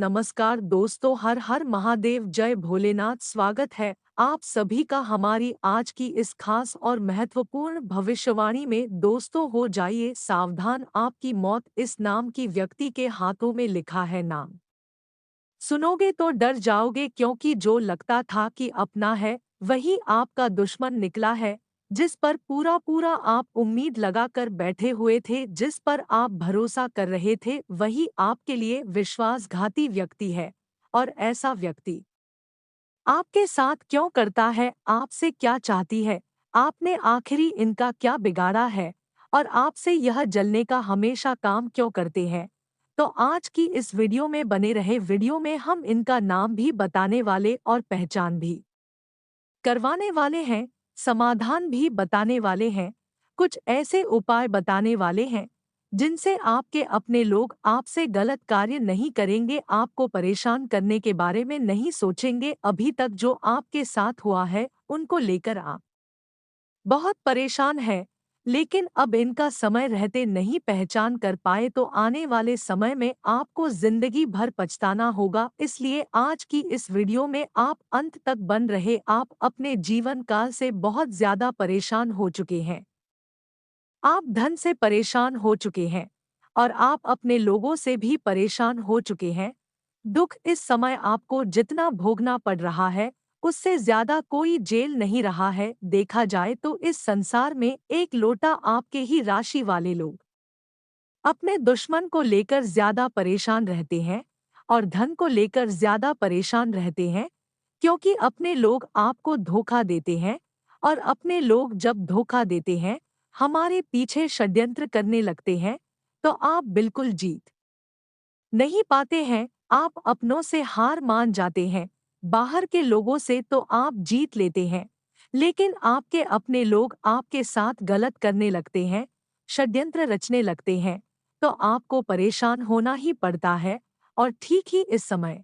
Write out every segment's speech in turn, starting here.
नमस्कार दोस्तों, हर हर महादेव, जय भोलेनाथ। स्वागत है आप सभी का हमारी आज की इस खास और महत्वपूर्ण भविष्यवाणी में। दोस्तों, हो जाइए सावधान, आपकी मौत इस नाम की व्यक्ति के हाथों में लिखा है। नाम सुनोगे तो डर जाओगे, क्योंकि जो लगता था कि अपना है वही आपका दुश्मन निकला है। जिस पर पूरा पूरा आप उम्मीद लगाकर बैठे हुए थे, जिस पर आप भरोसा कर रहे थे, वही आपके लिए विश्वासघाती व्यक्ति है। और ऐसा व्यक्ति आपके साथ क्यों करता है, आपसे क्या चाहती है, आपने आखिरी इनका क्या बिगाड़ा है, और आपसे यह जलने का हमेशा काम क्यों करते हैं। तो आज की इस वीडियो में बने रहे। वीडियो में हम इनका नाम भी बताने वाले और पहचान भी करवाने वाले हैं, समाधान भी बताने वाले हैं, कुछ ऐसे उपाय बताने वाले हैं जिनसे आपके अपने लोग आपसे गलत कार्य नहीं करेंगे, आपको परेशान करने के बारे में नहीं सोचेंगे। अभी तक जो आपके साथ हुआ है उनको लेकर आप बहुत परेशान है, लेकिन अब इनका समय रहते नहीं पहचान कर पाए तो आने वाले समय में आपको जिंदगी भर पछताना होगा। इसलिए आज की इस वीडियो में आप अंत तक बन रहे। आप अपने जीवन काल से बहुत ज्यादा परेशान हो चुके हैं, आप धन से परेशान हो चुके हैं, और आप अपने लोगों से भी परेशान हो चुके हैं। दुख इस समय आपको जितना भोगना पड़ रहा है, उससे ज्यादा कोई जेल नहीं रहा है। देखा जाए तो इस संसार में एक लोटा आपके ही राशि वाले लोग अपने दुश्मन को लेकर ज्यादा परेशान रहते हैं, और धन को लेकर ज्यादा परेशान रहते हैं, क्योंकि अपने लोग आपको धोखा देते हैं। और अपने लोग जब धोखा देते हैं, हमारे पीछे षड्यंत्र करने लगते हैं, तो आप बिल्कुल जीत नहीं पाते हैं। आप अपनों से हार मान जाते हैं, बाहर के लोगों से तो आप जीत लेते हैं, लेकिन आपके अपने लोग आपके साथ गलत करने लगते हैं, षड्यंत्र रचने लगते हैं, तो आपको परेशान होना ही पड़ता है। और ठीक ही इस समय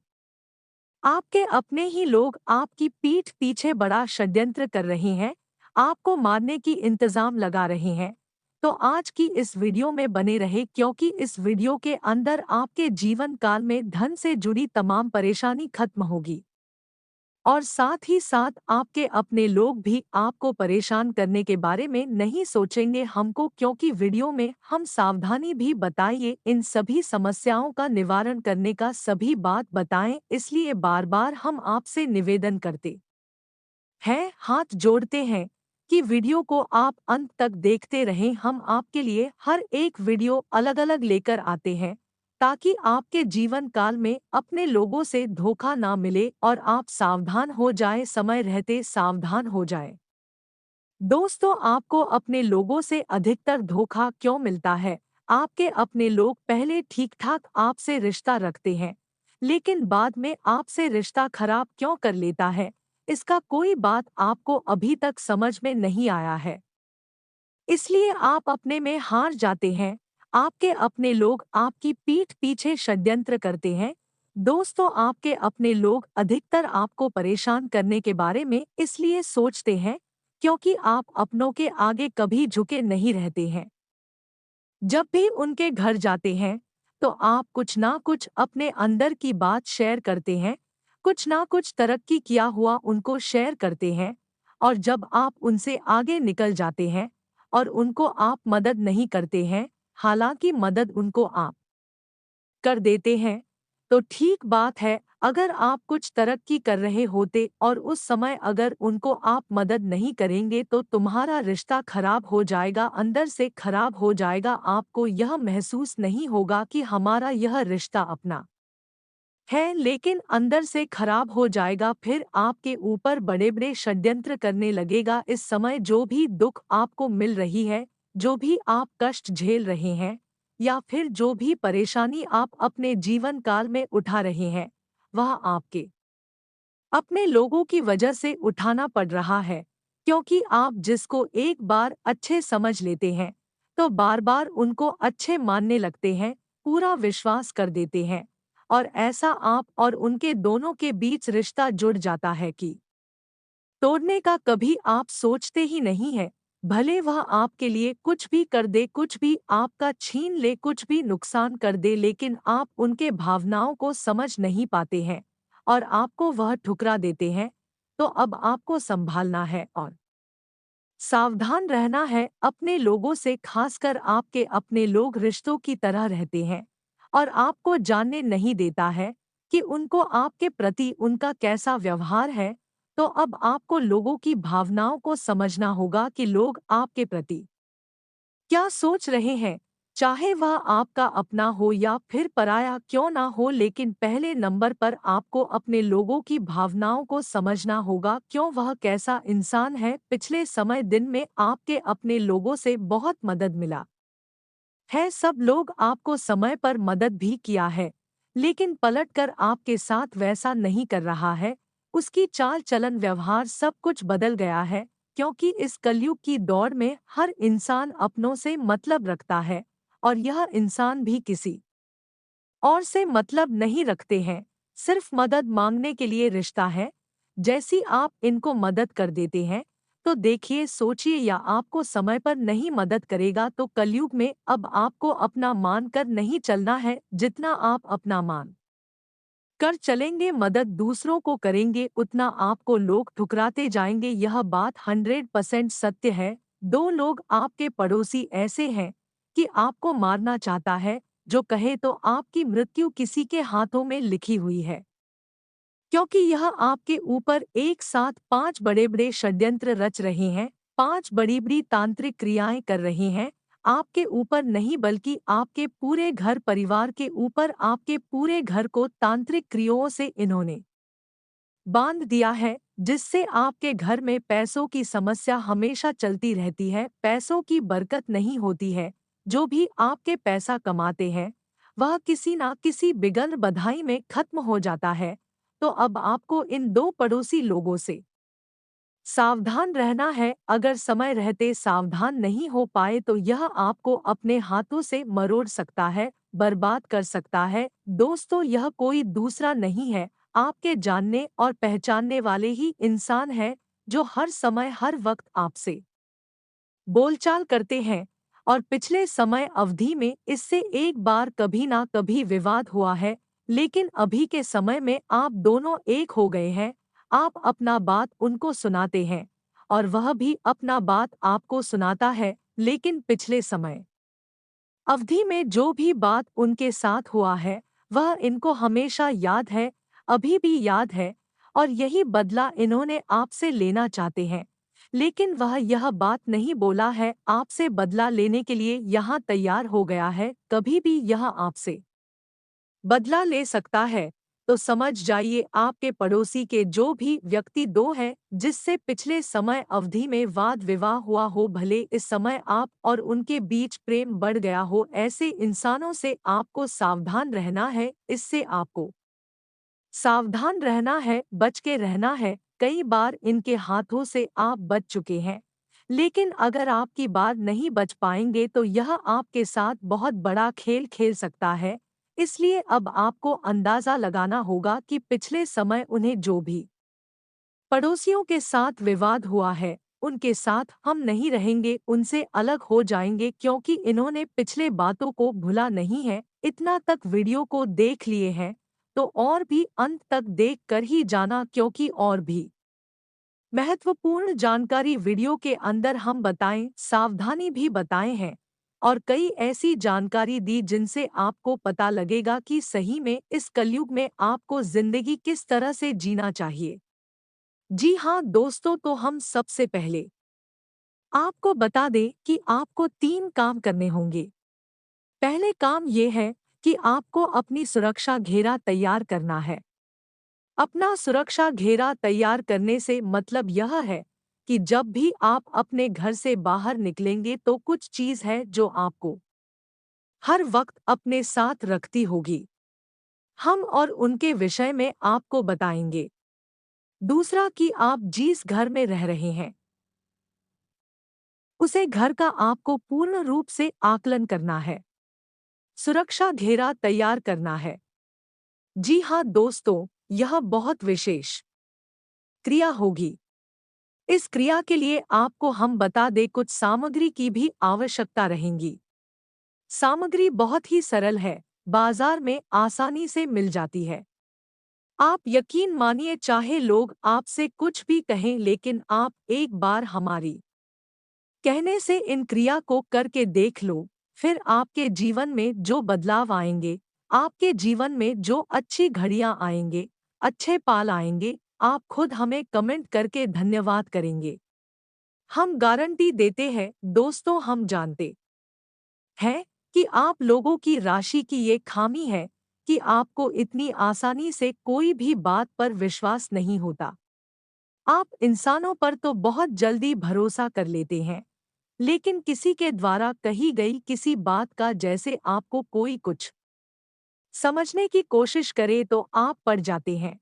आपके अपने ही लोग आपकी पीठ पीछे बड़ा षड्यंत्र कर रहे हैं, आपको मारने की इंतजाम लगा रहे हैं। तो आज की इस वीडियो में बने रहे, क्योंकि इस वीडियो के अंदर आपके जीवन काल में धन से जुड़ी तमाम परेशानी खत्म होगी, और साथ ही साथ आपके अपने लोग भी आपको परेशान करने के बारे में नहीं सोचेंगे हमको, क्योंकि वीडियो में हम सावधानी भी बताइए, इन सभी समस्याओं का निवारण करने का सभी बात बताएं। इसलिए बार बार हम आपसे निवेदन करते हैं, हाथ जोड़ते हैं कि वीडियो को आप अंत तक देखते रहें। हम आपके लिए हर एक वीडियो अलग अलग लेकर आते हैं, ताकि आपके जीवन काल में अपने लोगों से धोखा ना मिले और आप सावधान हो जाएं, समय रहते सावधान हो जाएं। दोस्तों, आपको अपने लोगों से अधिकतर धोखा क्यों मिलता है? आपके अपने लोग पहले ठीक ठाक आपसे रिश्ता रखते हैं, लेकिन बाद में आपसे रिश्ता खराब क्यों कर लेता है? इसका कोई बात आपको अभी तक समझ में नहीं आया है, इसलिए आप अपने में हार जाते हैं। आपके अपने लोग आपकी पीठ पीछे षड्यंत्र करते हैं। दोस्तों, आपके अपने लोग अधिकतर आपको परेशान करने के बारे में इसलिए सोचते हैं, क्योंकि आप अपनों के आगे कभी झुके नहीं रहते हैं। जब भी उनके घर जाते हैं, तो आप कुछ ना कुछ अपने अंदर की बात शेयर करते हैं, कुछ ना कुछ तरक्की किया हुआ उनको शेयर करते हैं। और जब आप उनसे आगे निकल जाते हैं और उनको आप मदद नहीं करते हैं, हालांकि मदद उनको आप कर देते हैं, तो ठीक बात है। अगर आप कुछ तरक्की कर रहे होते और उस समय अगर उनको आप मदद नहीं करेंगे, तो तुम्हारा रिश्ता खराब हो जाएगा, अंदर से खराब हो जाएगा। आपको यह महसूस नहीं होगा कि हमारा यह रिश्ता अपना है, लेकिन अंदर से खराब हो जाएगा। फिर आपके ऊपर बड़े बड़े षड्यंत्र करने लगेगा। इस समय जो भी दुख आपको मिल रही है, जो भी आप कष्ट झेल रहे हैं, या फिर जो भी परेशानी आप अपने जीवन काल में उठा रहे हैं, वह आपके अपने लोगों की वजह से उठाना पड़ रहा है। क्योंकि आप जिसको एक बार अच्छे समझ लेते हैं, तो बार बार उनको अच्छे मानने लगते हैं, पूरा विश्वास कर देते हैं, और ऐसा आप और उनके दोनों के बीच रिश्ता जुड़ जाता है कि तोड़ने का कभी आप सोचते ही नहीं है। भले वह आपके लिए कुछ भी कर दे, कुछ भी आपका छीन ले, कुछ भी नुकसान कर दे, लेकिन आप उनके भावनाओं को समझ नहीं पाते हैं और आपको वह ठुकरा देते हैं। तो अब आपको संभालना है और सावधान रहना है। अपने लोगों से, खासकर आपके अपने लोग रिश्तों की तरह रहते हैं और आपको जानने नहीं देता है कि उनको आपके प्रति उनका कैसा व्यवहार है। तो अब आपको लोगों की भावनाओं को समझना होगा कि लोग आपके प्रति क्या सोच रहे हैं, चाहे वह आपका अपना हो या फिर पराया क्यों ना हो। लेकिन पहले नंबर पर आपको अपने लोगों की भावनाओं को समझना होगा, क्यों वह कैसा इंसान है। पिछले समय दिन में आपके अपने लोगों से बहुत मदद मिला है, सब लोग आपको समय पर मदद भी किया है, लेकिन पलटकर आपके साथ वैसा नहीं कर रहा है। उसकी चाल चलन व्यवहार सब कुछ बदल गया है, क्योंकि इस कलयुग की दौड़ में हर इंसान अपनों से मतलब रखता है और यह इंसान भी किसी और से मतलब नहीं रखते हैं। सिर्फ मदद मांगने के लिए रिश्ता है। जैसी आप इनको मदद कर देते हैं, तो देखिए, सोचिए, या आपको समय पर नहीं मदद करेगा तो कलयुग में अब आपको अपना मान कर नहीं चलना है। जितना आप अपना मान कर चलेंगे, मदद दूसरों को करेंगे, उतना आपको लोग ठुकराते जाएंगे। यह बात 100% सत्य है। दो लोग आपके पड़ोसी ऐसे हैं कि आपको मारना चाहता है, जो कहे तो आपकी मृत्यु किसी के हाथों में लिखी हुई है, क्योंकि यह आपके ऊपर एक साथ 5 बड़े-बड़े षड्यंत्र रच रहे हैं, 5 बड़ी-बड़ी तांत्रिक क्रियाएं कर रहे हैं। आपके ऊपर नहीं, बल्कि आपके पूरे घर परिवार के ऊपर, आपके पूरे घर को तांत्रिक क्रियाओं से इन्होंने बांध दिया है, जिससे आपके घर में पैसों की समस्या हमेशा चलती रहती है, पैसों की बरकत नहीं होती है। जो भी आपके पैसा कमाते हैं, वह किसी ना किसी बिगन बधाई में खत्म हो जाता है। तो अब आपको इन दो पड़ोसी लोगों से सावधान रहना है। अगर समय रहते सावधान नहीं हो पाए तो यह आपको अपने हाथों से मरोड़ सकता है, बर्बाद कर सकता है। दोस्तों, यह कोई दूसरा नहीं है, आपके जानने और पहचानने वाले ही इंसान हैं, जो हर समय हर वक्त आपसे बोलचाल करते हैं। और पिछले समय अवधि में इससे एक बार कभी ना कभी विवाद हुआ है, लेकिन अभी के समय में आप दोनों एक हो गए हैं। आप अपना बात उनको सुनाते हैं और वह भी अपना बात आपको सुनाता है, लेकिन पिछले समय अवधि में जो भी बात उनके साथ हुआ है, वह इनको हमेशा याद है, अभी भी याद है, और यही बदला इन्होंने आपसे लेना चाहते हैं। लेकिन वह यह बात नहीं बोला है, आपसे बदला लेने के लिए यहाँ तैयार हो गया है। कभी भी यह आपसे बदला ले सकता है। तो समझ जाइए, आपके पड़ोसी के जो भी व्यक्ति दो हैं, जिससे पिछले समय अवधि में वाद विवाह हुआ हो, भले इस समय आप और उनके बीच प्रेम बढ़ गया हो, ऐसे इंसानों से आपको सावधान रहना है। इससे आपको सावधान रहना है, बच के रहना है। कई बार इनके हाथों से आप बच चुके हैं, लेकिन अगर आपकी बार नहीं बच पाएंगे तो यह आपके साथ बहुत बड़ा खेल खेल सकता है। इसलिए अब आपको अंदाजा लगाना होगा कि पिछले समय उन्हें जो भी पड़ोसियों के साथ विवाद हुआ है, उनके साथ हम नहीं रहेंगे, उनसे अलग हो जाएंगे, क्योंकि इन्होंने पिछले बातों को भुला नहीं है। इतना तक वीडियो को देख लिए हैं, तो और भी अंत तक देख कर ही जाना, क्योंकि और भी महत्वपूर्ण जानकारी वीडियो के अंदर हम बताएं, सावधानी भी बताए हैं, और कई ऐसी जानकारी दी जिनसे आपको पता लगेगा कि सही में इस कलयुग में आपको जिंदगी किस तरह से जीना चाहिए। जी हाँ दोस्तों, तो हम सबसे पहले आपको बता दें कि आपको 3 काम करने होंगे। पहले काम ये है कि आपको अपनी सुरक्षा घेरा तैयार करना है। अपना सुरक्षा घेरा तैयार करने से मतलब यह है कि जब भी आप अपने घर से बाहर निकलेंगे तो कुछ चीज़ है जो आपको हर वक्त अपने साथ रखती होगी। हम और उनके विषय में आपको बताएंगे। दूसरा, कि आप जिस घर में रह रहे हैं, उसे घर का आपको पूर्ण रूप से आकलन करना है, सुरक्षा घेरा तैयार करना है। जी हाँ दोस्तों, यह बहुत विशेष क्रिया होगी। इस क्रिया के लिए आपको हम बता दें कुछ सामग्री की भी आवश्यकता रहेगी। सामग्री बहुत ही सरल है, बाजार में आसानी से मिल जाती है। आप यकीन मानिए चाहे लोग आपसे कुछ भी कहें लेकिन आप एक बार हमारी कहने से इन क्रिया को करके देख लो, फिर आपके जीवन में जो बदलाव आएंगे, आपके जीवन में जो अच्छी घड़ियां आएंगे, अच्छे पाल आएंगे, आप खुद हमें कमेंट करके धन्यवाद करेंगे। हम गारंटी देते हैं दोस्तों, हम जानते हैं कि आप लोगों की राशि की ये खामी है कि आपको इतनी आसानी से कोई भी बात पर विश्वास नहीं होता। आप इंसानों पर तो बहुत जल्दी भरोसा कर लेते हैं, लेकिन किसी के द्वारा कही गई किसी बात का जैसे आपको कोई कुछ समझने की कोशिश करे तो आप पड़ जाते हैं।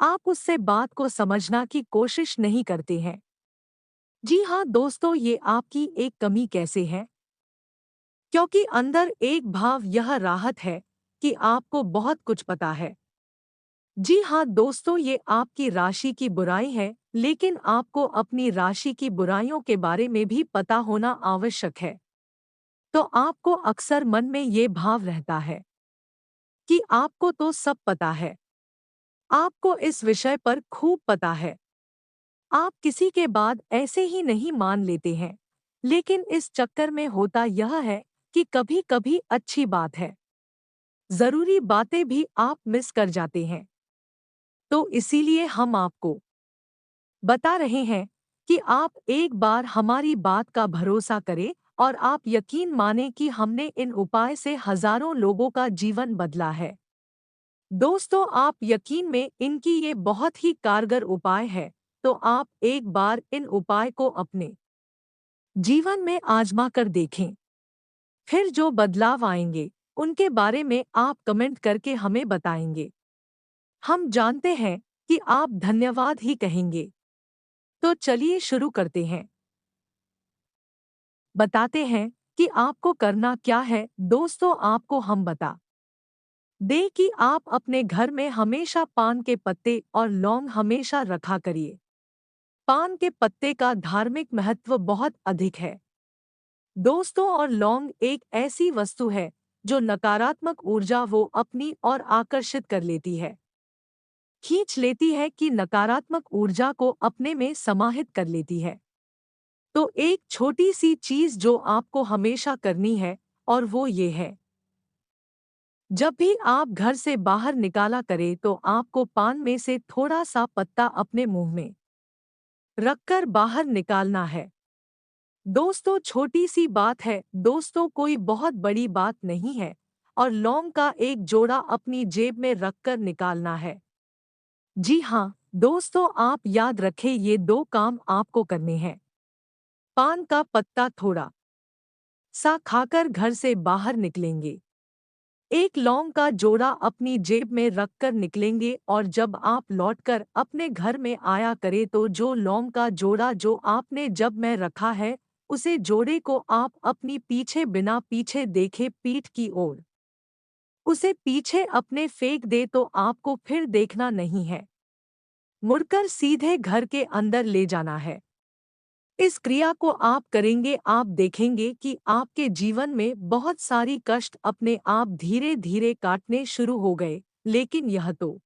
आप उससे बात को समझना की कोशिश नहीं करते हैं। जी हाँ दोस्तों, ये आपकी एक कमी कैसे है? क्योंकि अंदर एक भाव यह राहत है कि आपको बहुत कुछ पता है। जी हाँ दोस्तों, ये आपकी राशि की बुराई है, लेकिन आपको अपनी राशि की बुराइयों के बारे में भी पता होना आवश्यक है। तो आपको अक्सर मन में ये भाव रहता है कि आपको तो सब पता है, आपको इस विषय पर खूब पता है। आप किसी के बाद ऐसे ही नहीं मान लेते हैं, लेकिन इस चक्कर में होता यह है कि कभी-कभी अच्छी बात है, जरूरी बातें भी आप मिस कर जाते हैं। तो इसीलिए हम आपको बता रहे हैं कि आप एक बार हमारी बात का भरोसा करें और आप यकीन माने कि हमने इन उपाय से हजारों लोगों का जीवन बदला है। दोस्तों, आप यकीन में इनकी ये बहुत ही कारगर उपाय है, तो आप एक बार इन उपाय को अपने जीवन में आजमा कर देखें। फिर जो बदलाव आएंगे, उनके बारे में आप कमेंट करके हमें बताएंगे। हम जानते हैं कि आप धन्यवाद ही कहेंगे। तो चलिए शुरू करते हैं। बताते हैं कि आपको करना क्या है। दोस्तों, आपको हम बता दें कि आप अपने घर में हमेशा पान के पत्ते और लौंग हमेशा रखा करिए। पान के पत्ते का धार्मिक महत्व बहुत अधिक है दोस्तों, और लौंग एक ऐसी वस्तु है जो नकारात्मक ऊर्जा वो अपनी ओर आकर्षित कर लेती है, खींच लेती है कि नकारात्मक ऊर्जा को अपने में समाहित कर लेती है। तो एक छोटी सी चीज जो आपको हमेशा करनी है, और वो ये है, जब भी आप घर से बाहर निकाला करें तो आपको पान में से थोड़ा सा पत्ता अपने मुंह में रखकर बाहर निकालना है। दोस्तों, छोटी सी बात है दोस्तों, कोई बहुत बड़ी बात नहीं है, और लौंग का एक जोड़ा अपनी जेब में रखकर निकालना है। जी हाँ दोस्तों, आप याद रखें ये दो काम आपको करने हैं। पान का पत्ता थोड़ा सा खाकर घर से बाहर निकलेंगे, एक लौंग का जोड़ा अपनी जेब में रखकर निकलेंगे, और जब आप लौटकर अपने घर में आया करें तो जो लौंग का जोड़ा जो आपने जब में रखा है, उसे जोड़े को आप अपनी पीछे बिना पीछे देखे पीठ की ओर उसे पीछे अपने फेंक दे, तो आपको फिर देखना नहीं है, मुड़कर सीधे घर के अंदर ले जाना है। इस क्रिया को आप करेंगे, आप देखेंगे कि आपके जीवन में बहुत सारी कष्ट अपने आप धीरे धीरे काटने शुरू हो गए। लेकिन यह तो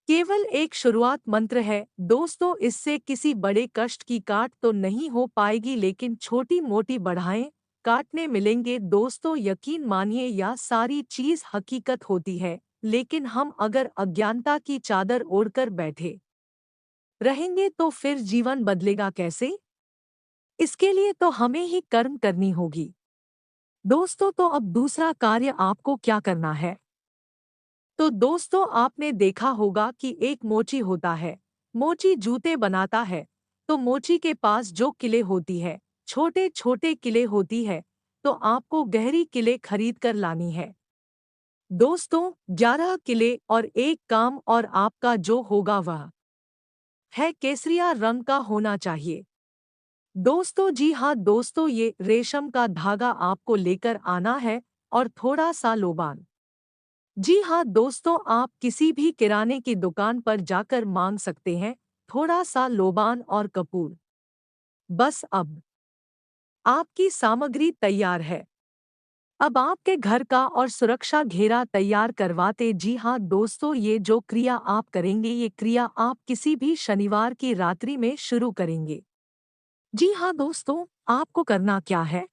केवल एक शुरुआत मंत्र है दोस्तों, इससे किसी बड़े कष्ट की काट तो नहीं हो पाएगी, लेकिन छोटी मोटी बढ़ाएं काटने मिलेंगे। दोस्तों, यकीन मानिए यह सारी चीज हकीकत होती है, लेकिन हम अगर अज्ञानता की चादर ओढ़कर बैठे रहेंगे तो फिर जीवन बदलेगा कैसे? इसके लिए तो हमें ही कर्म करनी होगी। दोस्तों, तो अब दूसरा कार्य आपको क्या करना है? तो दोस्तों, आपने देखा होगा कि एक मोची होता है, मोची जूते बनाता है, तो मोची के पास जो किले होती है, छोटे छोटे किले होती है, तो आपको गहरी किले खरीद कर लानी है। दोस्तों, 11 किले और एक काम और आपका जो होगा वह है केसरिया रंग का होना चाहिए। दोस्तों, जी हाँ दोस्तों, ये रेशम का धागा आपको लेकर आना है, और थोड़ा सा लोबान। जी हाँ दोस्तों, आप किसी भी किराने की दुकान पर जाकर मांग सकते हैं, थोड़ा सा लोबान और कपूर। बस अब आपकी सामग्री तैयार है। अब आपके घर का और सुरक्षा घेरा तैयार करवाते। जी हाँ दोस्तों, ये जो क्रिया आप करेंगे, ये क्रिया आप किसी भी शनिवार की रात्रि में शुरू करेंगे। जी हाँ दोस्तों, आपको करना क्या है?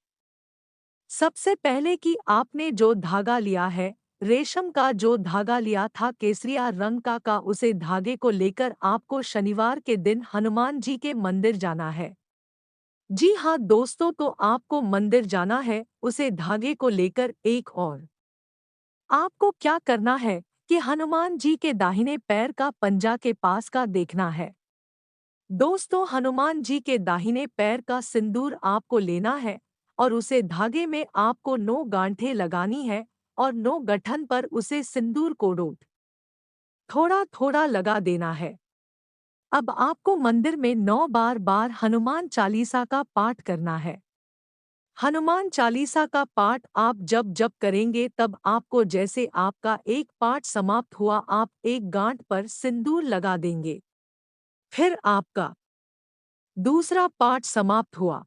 सबसे पहले कि आपने जो धागा लिया है, रेशम का जो धागा लिया था केसरिया रंग का उसे धागे को लेकर आपको शनिवार के दिन हनुमान जी के मंदिर जाना है। जी हाँ दोस्तों, तो आपको मंदिर जाना है उसे धागे को लेकर। एक और आपको क्या करना है कि हनुमान जी के दाहिने पैर का पंजा के पास का देखना है। दोस्तों, हनुमान जी के दाहिने पैर का सिंदूर आपको लेना है और उसे धागे में आपको 9 गांठें लगानी है और 9 गठन पर उसे सिंदूर को डोट थोड़ा थोड़ा लगा देना है। अब आपको मंदिर में 9 बार बार हनुमान चालीसा का पाठ करना है। हनुमान चालीसा का पाठ आप जब जब करेंगे तब आपको जैसे आपका एक पाठ समाप्त हुआ आप एक गांठ पर सिंदूर लगा देंगे। फिर आपका दूसरा पाठ समाप्त हुआ,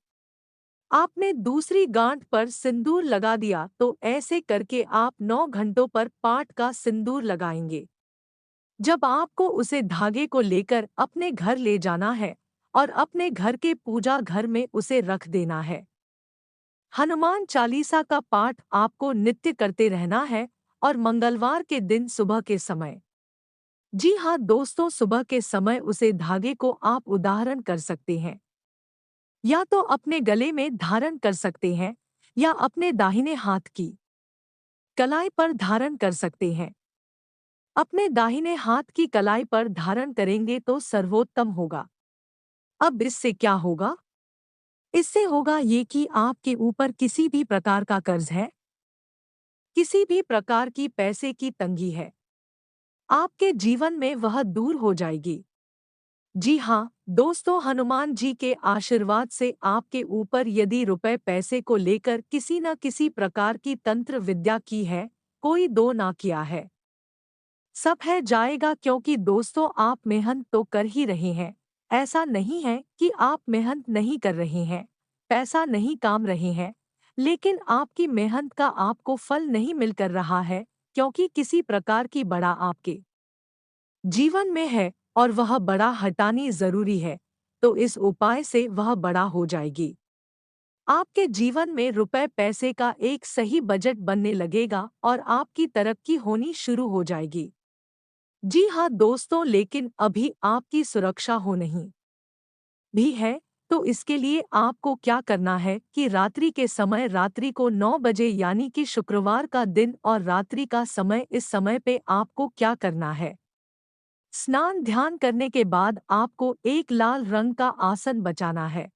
आपने दूसरी गांठ पर सिंदूर लगा दिया, तो ऐसे करके आप 9 घंटों पर पाठ का सिंदूर लगाएंगे। जब आपको उसे धागे को लेकर अपने घर ले जाना है और अपने घर के पूजा घर में उसे रख देना है। हनुमान चालीसा का पाठ आपको नित्य करते रहना है और मंगलवार के दिन सुबह के समय, जी हाँ दोस्तों, सुबह के समय उसे धागे को आप उदाहरण कर सकते हैं, या तो अपने गले में धारण कर सकते हैं या अपने दाहिने हाथ की कलाई पर धारण कर सकते हैं। अपने दाहिने हाथ की कलाई पर धारण करेंगे तो सर्वोत्तम होगा। अब इससे क्या होगा? इससे होगा ये कि आपके ऊपर किसी भी प्रकार का कर्ज है, किसी भी प्रकार की पैसे की तंगी है, आपके जीवन में वह दूर हो जाएगी। जी हाँ दोस्तों, हनुमान जी के आशीर्वाद से आपके ऊपर यदि रुपए पैसे को लेकर किसी न किसी प्रकार की तंत्र विद्या की है, कोई दो ना किया है, सब है जाएगा। क्योंकि दोस्तों, आप मेहनत तो कर ही रहे हैं। ऐसा नहीं है कि आप मेहनत नहीं कर रहे हैं, पैसा नहीं काम रहे हैं, लेकिन आपकी मेहनत का आपको फल नहीं मिल कर रहा है, क्योंकि किसी प्रकार की बड़ा आपके जीवन में है और वह बड़ा हटानी जरूरी है, तो इस उपाय से वह बड़ा हो जाएगी। आपके जीवन में रुपए पैसे का एक सही बजट बनने लगेगा और आपकी तरक्की होनी शुरू हो जाएगी। जी हाँ दोस्तों, लेकिन अभी आपकी सुरक्षा हो नहीं भी है, तो इसके लिए आपको क्या करना है कि रात्रि के समय, रात्रि को 9 बजे यानी कि शुक्रवार का दिन और रात्रि का समय, इस समय पे आपको क्या करना है? स्नान ध्यान करने के बाद आपको एक लाल रंग का आसन बचाना है।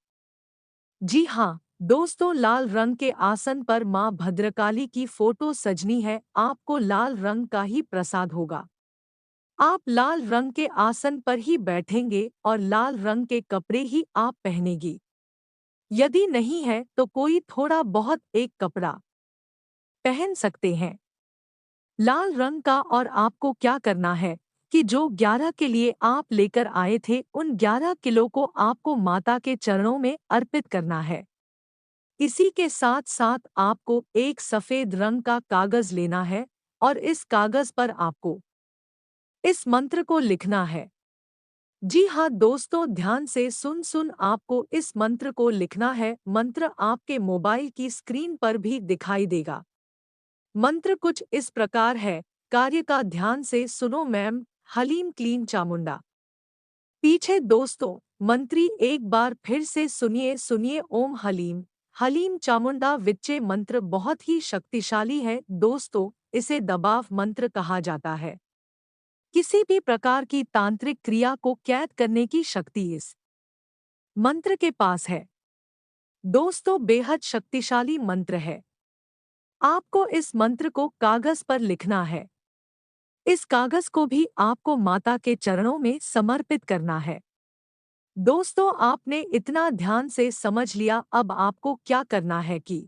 जी हाँ दोस्तों, लाल रंग के आसन पर माँ भद्रकाली की फोटो सजनी है, आपको लाल रंग का ही प्रसाद होगा। आप लाल रंग के आसन पर ही बैठेंगे और लाल रंग के कपड़े ही आप पहनेगी। यदि नहीं है तो कोई थोड़ा बहुत एक कपड़ा पहन सकते हैं लाल रंग का। और आपको क्या करना है कि जो 11 के लिए आप लेकर आए थे, उन 11 किलो को आपको माता के चरणों में अर्पित करना है। इसी के साथ साथ आपको एक सफेद रंग का कागज लेना है और इस कागज पर आपको इस मंत्र को लिखना है। जी हाँ दोस्तों, ध्यान से सुन आपको इस मंत्र को लिखना है। मंत्र आपके मोबाइल की स्क्रीन पर भी दिखाई देगा। मंत्र कुछ इस प्रकार है, कार्य का ध्यान से सुनो मैम, हलीम क्लीन चामुंडा। पीछे दोस्तों, मंत्री एक बार फिर से सुनिए सुनिए, ओम हलीम हलीम चामुंडा विच्चे। मंत्र बहुत ही शक्तिशाली है दोस्तों, इसे दबाव मंत्र कहा जाता है। किसी भी प्रकार की तांत्रिक क्रिया को कैद करने की शक्ति इस मंत्र के पास है। दोस्तों, बेहद शक्तिशाली मंत्र है। आपको इस मंत्र को कागज पर लिखना है। इस कागज को भी आपको माता के चरणों में समर्पित करना है। दोस्तों, आपने इतना ध्यान से समझ लिया। अब आपको क्या करना है कि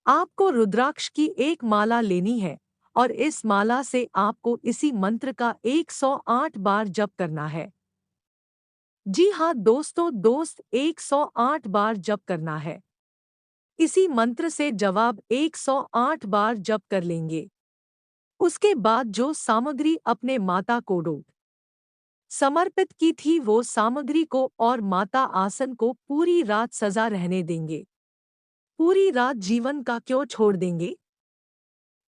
आपको रुद्राक्ष की एक माला लेनी है और इस माला से आपको इसी मंत्र का 108 बार जप करना है। जी हाँ दोस्तों, दोस्त 108 बार जप करना है। इसी मंत्र से जवाब 108 बार जप कर लेंगे। उसके बाद जो सामग्री अपने माता को समर्पित की थी वो सामग्री को और माता आसन को पूरी रात सजा रहने देंगे। पूरी रात जीवन का क्यों छोड़ देंगे।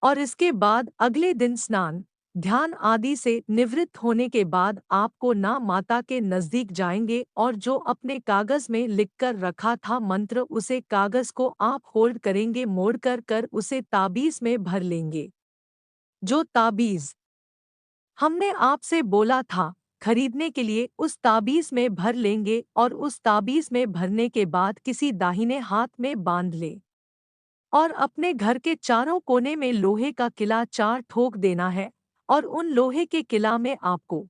और इसके बाद अगले दिन स्नान, ध्यान आदि से निवृत्त होने के बाद आपको ना माता के नजदीक जाएंगे और जो अपने कागज में लिखकर रखा था मंत्र उसे कागज को आप होल्ड करेंगे, मोड़ कर कर उसे ताबीज में भर लेंगे। जो ताबीज हमने आपसे बोला था खरीदने के लिए उस ताबीज में भर लेंगे और उस ताबीज में भरने के बाद किसी दाहिने हाथ में बांध ले और अपने घर के चारों कोने में लोहे का किला 4 ठोक देना है और उन लोहे के किला में आपको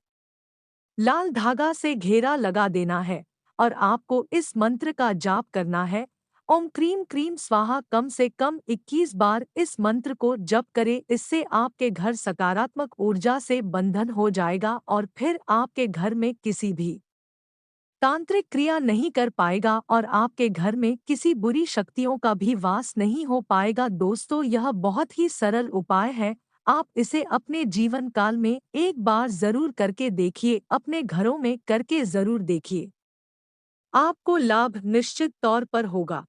लाल धागा से घेरा लगा देना है और आपको इस मंत्र का जाप करना है। ओम क्रीम क्रीम स्वाहा कम से कम 21 बार इस मंत्र को जप करें। इससे आपके घर सकारात्मक ऊर्जा से बंधन हो जाएगा और फिर आपके घर में किसी भी तांत्रिक क्रिया नहीं कर पाएगा और आपके घर में किसी बुरी शक्तियों का भी वास नहीं हो पाएगा। दोस्तों, यह बहुत ही सरल उपाय है। आप इसे अपने जीवन काल में एक बार जरूर करके देखिए, अपने घरों में करके जरूर देखिए। आपको लाभ निश्चित तौर पर होगा।